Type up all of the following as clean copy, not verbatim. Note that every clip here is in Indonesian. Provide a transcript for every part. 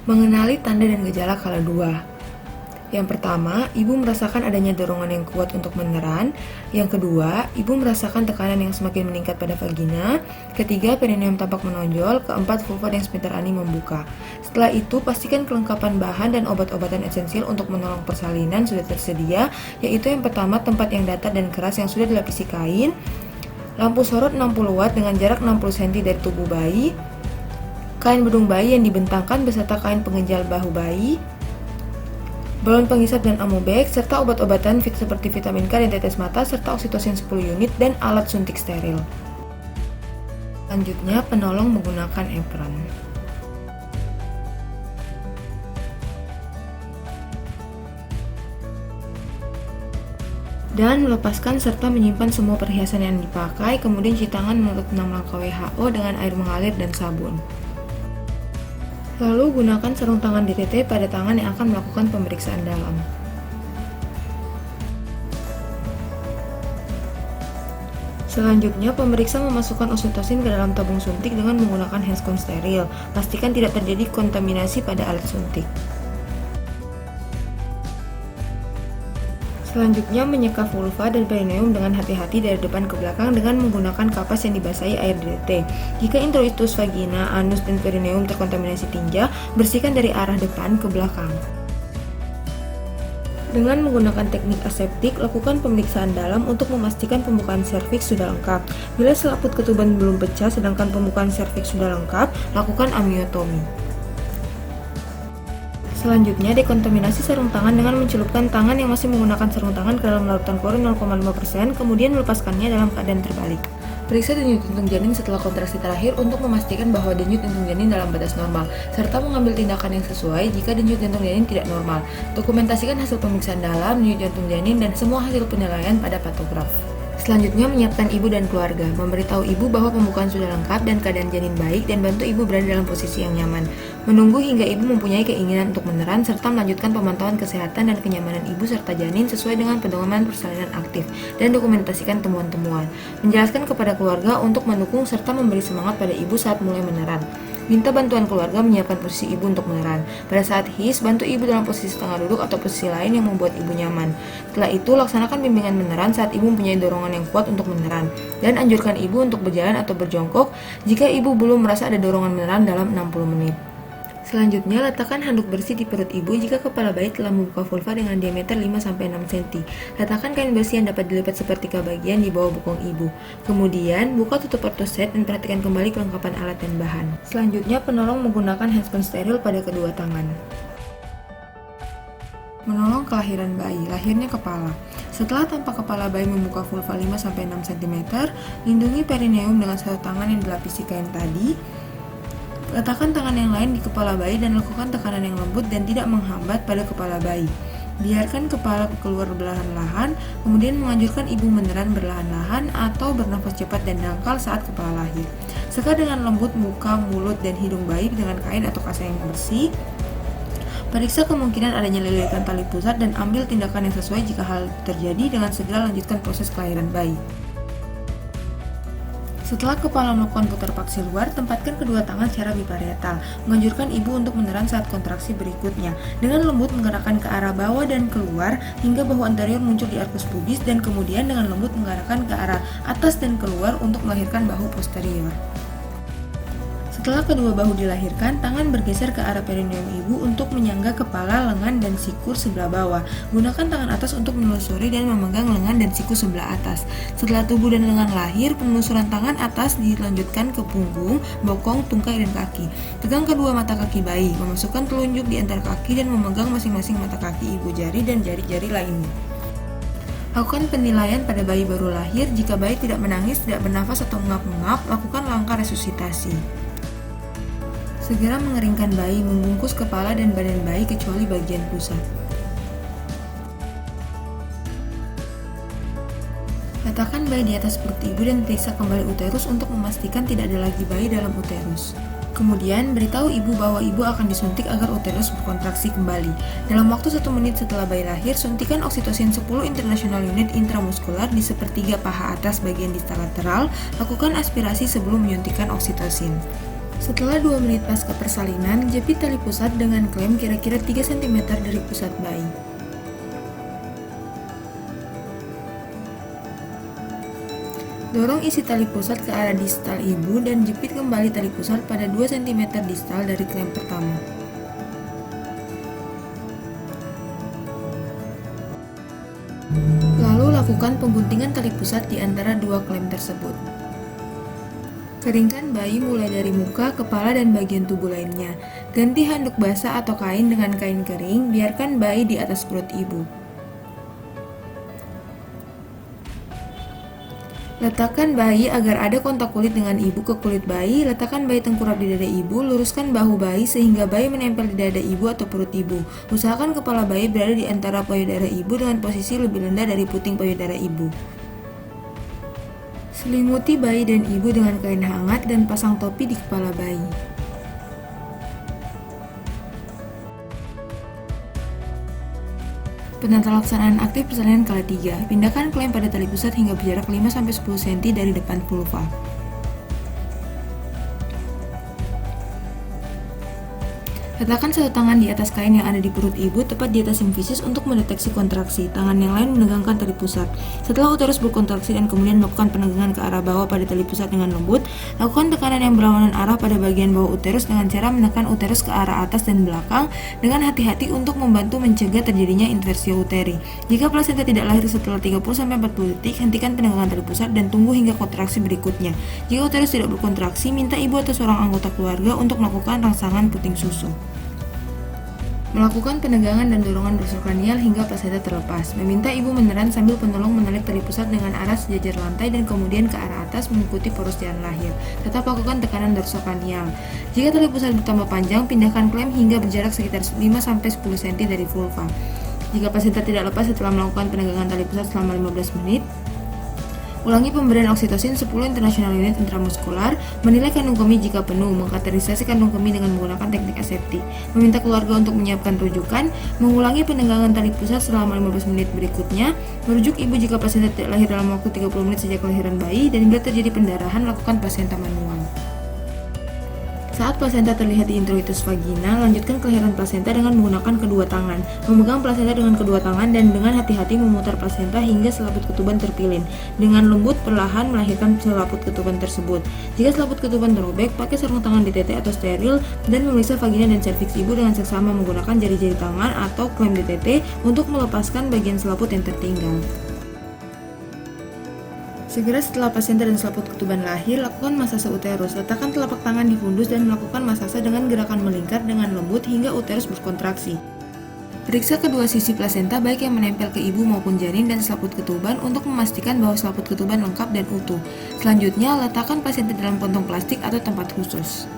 Mengenali tanda dan gejala kala 2. Yang pertama, ibu merasakan adanya dorongan yang kuat untuk meneran. Yang kedua, ibu merasakan tekanan yang semakin meningkat pada vagina. Ketiga, perineum tampak menonjol. Keempat, vulva dan sphincter ani membuka. Setelah itu, pastikan kelengkapan bahan dan obat-obatan esensial untuk menolong persalinan sudah tersedia, yaitu yang pertama, tempat yang datar dan keras yang sudah dilapisi kain, lampu sorot 60 watt dengan jarak 60 cm dari tubuh bayi, kain bedung bayi yang dibentangkan beserta kain pengenjal bahu bayi, balon penghisap dan amobek, serta obat-obatan seperti vitamin K dan tetes mata, serta oksitosin 10 unit, dan alat suntik steril. Selanjutnya, penolong menggunakan apron. Dan melepaskan serta menyimpan semua perhiasan yang dipakai, kemudian cuci tangan menurut 6 langkah WHO dengan air mengalir dan sabun. Lalu gunakan sarung tangan DTT pada tangan yang akan melakukan pemeriksaan dalam. Selanjutnya, pemeriksa memasukkan oksitosin ke dalam tabung suntik dengan menggunakan handscon steril. Pastikan tidak terjadi kontaminasi pada alat suntik. Selanjutnya, menyeka vulva dan perineum dengan hati-hati dari depan ke belakang dengan menggunakan kapas yang dibasahi air DDT. Jika introitus vagina, anus, dan perineum terkontaminasi tinja, bersihkan dari arah depan ke belakang. Dengan menggunakan teknik aseptik, lakukan pemeriksaan dalam untuk memastikan pembukaan serviks sudah lengkap. Bila selaput ketuban belum pecah sedangkan pembukaan serviks sudah lengkap, lakukan amiotomi. Selanjutnya, dekontaminasi sarung tangan dengan mencelupkan tangan yang masih menggunakan sarung tangan ke dalam larutan klorin 0,5%, kemudian melepaskannya dalam keadaan terbalik. Periksa denyut jantung janin setelah kontraksi terakhir untuk memastikan bahwa denyut jantung janin dalam batas normal, serta mengambil tindakan yang sesuai jika denyut jantung janin tidak normal. Dokumentasikan hasil pemeriksaan dalam, denyut jantung janin, dan semua hasil penilaian pada patograf. Selanjutnya, menyiapkan ibu dan keluarga, memberitahu ibu bahwa pembukaan sudah lengkap dan keadaan janin baik, dan bantu ibu berada dalam posisi yang nyaman. Menunggu hingga ibu mempunyai keinginan untuk meneran, serta melanjutkan pemantauan kesehatan dan kenyamanan ibu serta janin sesuai dengan pedoman persalinan aktif, dan dokumentasikan temuan-temuan. Menjelaskan kepada keluarga untuk mendukung serta memberi semangat pada ibu saat mulai meneran. Minta bantuan keluarga menyiapkan posisi ibu untuk meneran. Pada saat HIS, bantu ibu dalam posisi setengah duduk atau posisi lain yang membuat ibu nyaman. Setelah itu, laksanakan bimbingan meneran saat ibu mempunyai dorongan yang kuat untuk meneran. Dan anjurkan ibu untuk berjalan atau berjongkok jika ibu belum merasa ada dorongan meneran dalam 60 menit. Selanjutnya, letakkan handuk bersih di perut ibu jika kepala bayi telah membuka vulva dengan diameter 5-6 cm. Letakkan kain bersih yang dapat dilipat sepertiga bagian di bawah bokong ibu. Kemudian, buka tutup ortoset dan perhatikan kembali kelengkapan alat dan bahan. Selanjutnya, penolong menggunakan handscon steril pada kedua tangan. Menolong kelahiran bayi, lahirnya kepala. Setelah tampak kepala bayi membuka vulva 5-6 cm, lindungi perineum dengan satu tangan yang dilapisi kain tadi. Letakkan tangan yang lain di kepala bayi dan lakukan tekanan yang lembut dan tidak menghambat pada kepala bayi. Biarkan kepala keluar berlahan-lahan, kemudian menganjurkan ibu meneran berlahan-lahan atau bernafas cepat dan dangkal saat kepala lahir. Seka dengan lembut muka, mulut, dan hidung bayi dengan kain atau kasa yang bersih. Periksa kemungkinan adanya lilitan tali pusat dan ambil tindakan yang sesuai jika hal terjadi dengan segera lanjutkan proses kelahiran bayi. Setelah kepala melakukan putar paksi luar, tempatkan kedua tangan secara biparietal. Menganjurkan ibu untuk meneran saat kontraksi berikutnya. Dengan lembut menggerakkan ke arah bawah dan keluar hingga bahu anterior muncul di arkus pubis dan kemudian dengan lembut menggerakkan ke arah atas dan keluar untuk melahirkan bahu posterior. Setelah kedua bahu dilahirkan, tangan bergeser ke arah perineum ibu untuk menyangga kepala, lengan, dan siku sebelah bawah. Gunakan tangan atas untuk menelusuri dan memegang lengan dan siku sebelah atas. Setelah tubuh dan lengan lahir, penelusuran tangan atas dilanjutkan ke punggung, bokong, tungkai, dan kaki. Pegang kedua mata kaki bayi, memasukkan telunjuk di antara kaki dan memegang masing-masing mata kaki ibu jari dan jari-jari lainnya. Lakukan penilaian pada bayi baru lahir. Jika bayi tidak menangis, tidak bernafas, atau mengap-ngap, lakukan langkah resusitasi. Segera mengeringkan bayi, membungkus kepala dan badan bayi kecuali bagian pusat. Letakkan bayi di atas perut ibu dan periksa kembali uterus untuk memastikan tidak ada lagi bayi dalam uterus. Kemudian, beritahu ibu bahwa ibu akan disuntik agar uterus berkontraksi kembali. Dalam waktu 1 menit setelah bayi lahir, suntikan oksitosin 10 international unit intramuskular di sepertiga paha atas bagian distal lateral. Lakukan aspirasi sebelum menyuntikkan oksitosin. Setelah 2 menit pasca persalinan, jepit tali pusat dengan klem kira-kira 3 cm dari pusat bayi. Dorong isi tali pusat ke arah distal ibu dan jepit kembali tali pusat pada 2 cm distal dari klem pertama. Lalu lakukan pengguntingan tali pusat di antara dua klem tersebut. Keringkan bayi mulai dari muka, kepala, dan bagian tubuh lainnya. Ganti handuk basah atau kain dengan kain kering, biarkan bayi di atas perut ibu. Letakkan bayi agar ada kontak kulit dengan ibu ke kulit bayi, letakkan bayi tengkurap di dada ibu, luruskan bahu bayi sehingga bayi menempel di dada ibu atau perut ibu. Usahakan kepala bayi berada di antara payudara ibu dengan posisi lebih rendah dari puting payudara ibu. Selimuti bayi dan ibu dengan kain hangat dan pasang topi di kepala bayi. Penata laksanaan aktif persalinan kala 3. Pindahkan klem pada tali pusat hingga berjarak 5-10 cm dari depan vulva. Letakkan satu tangan di atas kain yang ada di perut ibu, tepat di atas simfisis untuk mendeteksi kontraksi. Tangan yang lain menegangkan tali pusat. Setelah uterus berkontraksi dan kemudian melakukan penegangan ke arah bawah pada tali pusat dengan lembut, lakukan tekanan yang berlawanan arah pada bagian bawah uterus dengan cara menekan uterus ke arah atas dan belakang dengan hati-hati untuk membantu mencegah terjadinya inversio uteri. Jika plasenta tidak lahir setelah 30-40 detik, hentikan penegangan tali pusat dan tunggu hingga kontraksi berikutnya. Jika uterus tidak berkontraksi, minta ibu atau seorang anggota keluarga untuk melakukan rangsangan puting susu. Melakukan penegangan dan dorongan dorsokranial hingga plasenta terlepas. Meminta ibu meneran sambil penolong menarik tali pusat dengan arah sejajar lantai dan kemudian ke arah atas mengikuti poros jalan lahir. Tetap lakukan tekanan dorsokranial. Jika tali pusat bertambah panjang, pindahkan klem hingga berjarak sekitar 5-10 cm dari vulva. Jika plasenta tidak lepas setelah melakukan penegangan tali pusat selama 15 menit, ulangi pemberian oksitosin 10 international unit intramuskular, menilai kandung kemih jika penuh, mengkateterisasi kandung kemih dengan menggunakan teknik aseptik, meminta keluarga untuk menyiapkan rujukan, mengulangi penegangan tali pusat selama 15 menit berikutnya, merujuk ibu jika plasenta tidak lahir dalam waktu 30 menit sejak kelahiran bayi, dan bila terjadi pendarahan, lakukan plasenta manual. Saat plasenta terlihat di introitus vagina, lanjutkan kelahiran plasenta dengan menggunakan kedua tangan. Memegang plasenta dengan kedua tangan dan dengan hati-hati memutar plasenta hingga selaput ketuban terpilin. Dengan lembut, perlahan melahirkan selaput ketuban tersebut. Jika selaput ketuban terobek, pakai sarung tangan DTT atau steril dan memeriksa vagina dan serviks ibu dengan seksama menggunakan jari-jari tangan atau klem DTT untuk melepaskan bagian selaput yang tertinggal. Segera setelah plasenta dan selaput ketuban lahir, lakukan masase uterus. Letakkan telapak tangan di fundus dan melakukan masase dengan gerakan melingkar dengan lembut hingga uterus berkontraksi. Periksa kedua sisi plasenta baik yang menempel ke ibu maupun janin dan selaput ketuban untuk memastikan bahwa selaput ketuban lengkap dan utuh. Selanjutnya, letakkan plasenta dalam kantong plastik atau tempat khusus.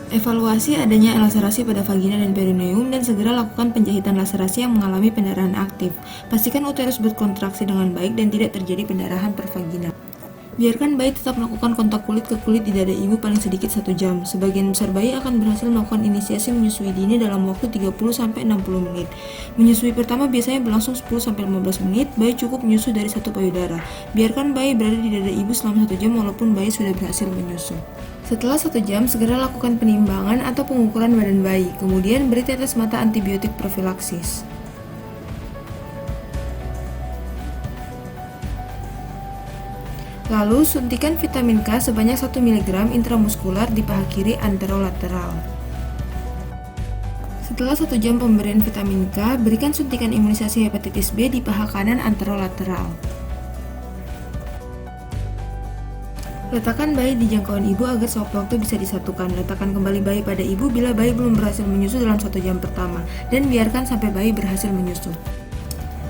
Evaluasi adanya laserasi pada vagina dan perineum dan segera lakukan penjahitan laserasi yang mengalami pendarahan aktif. Pastikan uterus berkontraksi dengan baik dan tidak terjadi pendarahan per vagina. Biarkan bayi tetap melakukan kontak kulit ke kulit di dada ibu paling sedikit 1 jam. Sebagian besar bayi akan berhasil melakukan inisiasi menyusui dini dalam waktu 30-60 menit. Menyusui pertama biasanya berlangsung 10-15 menit, bayi cukup menyusu dari satu payudara. Biarkan bayi berada di dada ibu selama 1 jam walaupun bayi sudah berhasil menyusu. Setelah 1 jam, segera lakukan penimbangan atau pengukuran badan bayi. Kemudian beri tetes mata antibiotik profilaksis. Lalu suntikan vitamin K sebanyak 1 mg intramuskular di paha kiri anterolateral. Setelah 1 jam pemberian vitamin K, berikan suntikan imunisasi hepatitis B di paha kanan anterolateral. Letakkan bayi di jangkauan ibu agar sewaktu-waktu bisa disatukan. Letakkan kembali bayi pada ibu bila bayi belum berhasil menyusu dalam 1 jam pertama, dan biarkan sampai bayi berhasil menyusu.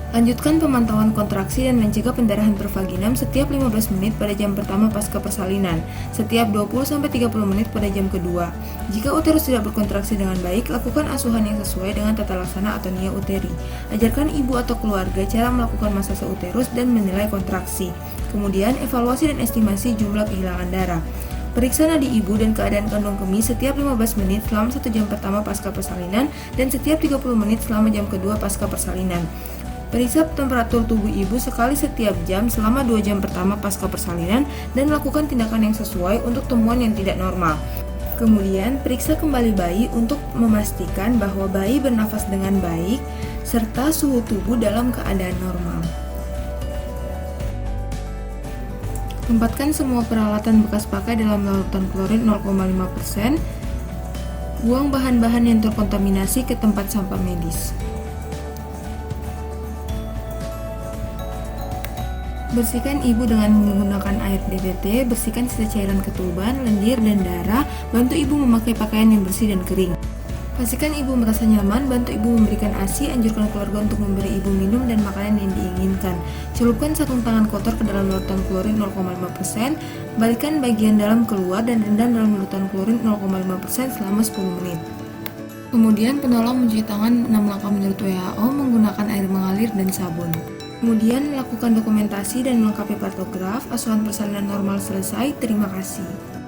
Lanjutkan pemantauan kontraksi dan mencegah pendarahan per vaginam setiap 15 menit pada jam pertama pasca persalinan, setiap 20-30 menit pada jam kedua. Jika uterus tidak berkontraksi dengan baik, lakukan asuhan yang sesuai dengan tata laksana atau nia uteri. Ajarkan ibu atau keluarga cara melakukan masase uterus dan menilai kontraksi. Kemudian, evaluasi dan estimasi jumlah kehilangan darah. Periksa nadi ibu dan keadaan kandung kemih setiap 15 menit selama 1 jam pertama pasca persalinan dan setiap 30 menit selama jam kedua pasca persalinan. Periksa temperatur tubuh ibu sekali setiap jam selama 2 jam pertama pasca persalinan dan lakukan tindakan yang sesuai untuk temuan yang tidak normal. Kemudian, periksa kembali bayi untuk memastikan bahwa bayi bernafas dengan baik serta suhu tubuh dalam keadaan normal. Tempatkan semua peralatan bekas pakai dalam larutan klorin 0,5%. Buang bahan-bahan yang terkontaminasi ke tempat sampah medis. Bersihkan ibu dengan menggunakan air DBT, bersihkan sisa cairan ketuban, lendir, dan darah. Bantu ibu memakai pakaian yang bersih dan kering. Pastikan ibu merasa nyaman, bantu ibu memberikan ASI, anjurkan keluarga untuk memberi ibu minum dan makanan yang diinginkan. Celupkan sarung tangan kotor ke dalam larutan klorin 0,5%, balikkan bagian dalam keluar dan rendam dalam larutan klorin 0,5% selama 10 menit. Kemudian penolong mencuci tangan 6 langkah menurut WHO menggunakan air mengalir dan sabun. Kemudian lakukan dokumentasi dan melengkapi pantograf. Asuhan persalinan normal selesai. Terima kasih.